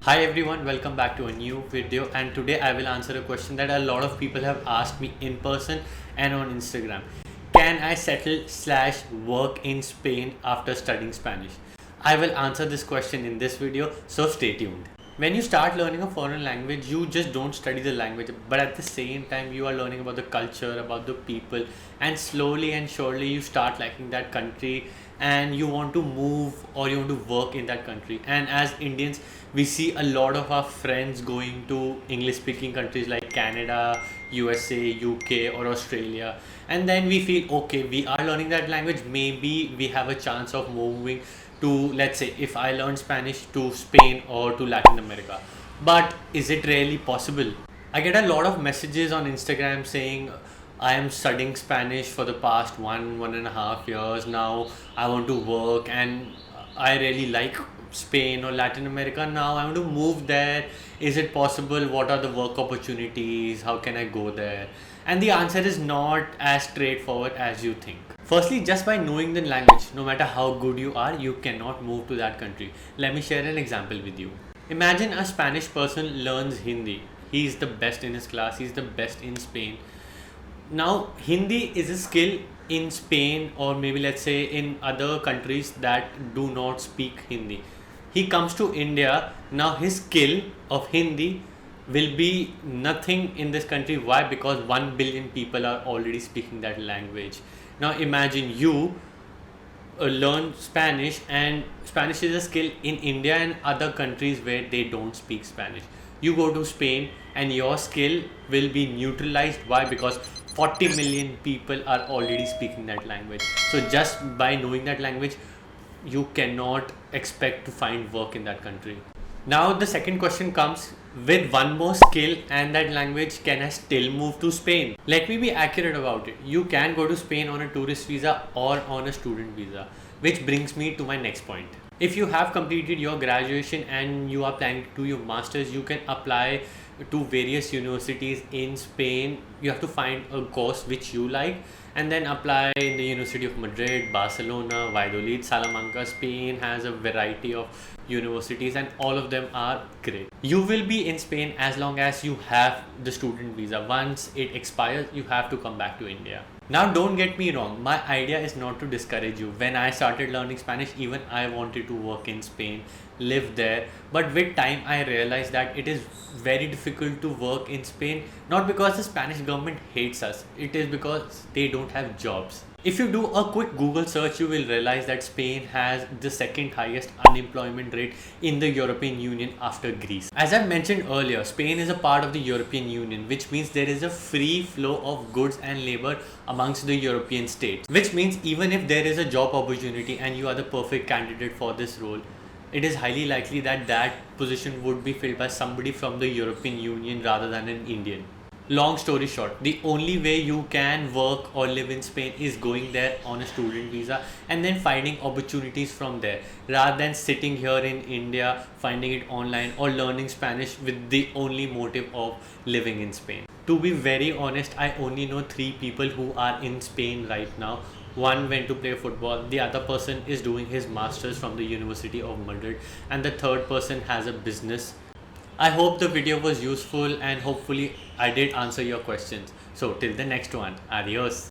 Hi everyone, welcome back to a new video, and today I will answer a question that a lot of people have asked me in person and on Instagram. Can I settle/work in Spain after studying Spanish? I will answer this question in this video, so stay tuned. When you start learning a foreign language, you just don't study the language, but at the same time you are learning about the culture, about the people, and slowly and surely you start liking that country and you want to move or you want to work in that country. And as Indians, we see a lot of our friends going to English speaking countries like Canada, USA, UK, or Australia, and then we feel okay, we are learning that language, maybe we have a chance of moving to, let's say, if I learn Spanish, to Spain or to Latin America. But is it really possible? I get a lot of messages on Instagram saying I am studying Spanish for the past 1.5 years now. I want to work and I really like Spain or Latin America now. I want to move there. Is it possible? What are the work opportunities? How can I go there? And the answer is not as straightforward as you think. Firstly, just by knowing the language, no matter how good you are, you cannot move to that country. Let me share an example with you. Imagine a Spanish person learns Hindi. He is the best in his class, he is the best in Spain. Now, Hindi is a skill in Spain, or maybe let's say in other countries that do not speak Hindi. He comes to India, now his skill of Hindi will be nothing in this country. Why? Because 1 billion people are already speaking that language. Now imagine you learn Spanish, and Spanish is a skill in India and other countries where they don't speak Spanish. You go to Spain and your skill will be neutralized. Why? Because 40 million people are already speaking that language. So just by knowing that language, you cannot expect to find work in that country. Now the second question comes, with one more skill and that language, can I still move to Spain? Let me be accurate about it. You can go to Spain on a tourist visa or on a student visa, which brings me to my next point. If you have completed your graduation and you are planning to do your masters, you can apply to various universities in Spain. You have to find a course which you like and then apply in the University of Madrid, Barcelona, Valladolid, Salamanca. Spain has a variety of universities and all of them are great. You will be in Spain as long as you have the student visa. Once it expires, you have to come back to India. Now don't get me wrong, my idea is not to discourage you. When I started learning Spanish, even I wanted to work in Spain, live there. But with time I realized that it is very difficult to work in Spain, not because the Spanish government hates us, it is because they don't have jobs. If you do a quick Google search, you will realize that Spain has the second highest unemployment rate in the European Union after Greece. As I mentioned earlier, Spain is a part of the European Union, which means there is a free flow of goods and labor amongst the European states. Which means even if there is a job opportunity and you are the perfect candidate for this role, it is highly likely that that position would be filled by somebody from the European Union rather than an Indian. Long story short, the only way you can work or live in Spain is going there on a student visa and then finding opportunities from there, rather than sitting here in India, finding it online or learning Spanish with the only motive of living in Spain. To be very honest, I only know 3 people who are in Spain right now. One went to play football, the other person is doing his masters from the University of Madrid, and the third person has a business. I hope the video was useful and hopefully I did answer your questions. So till the next one, adios.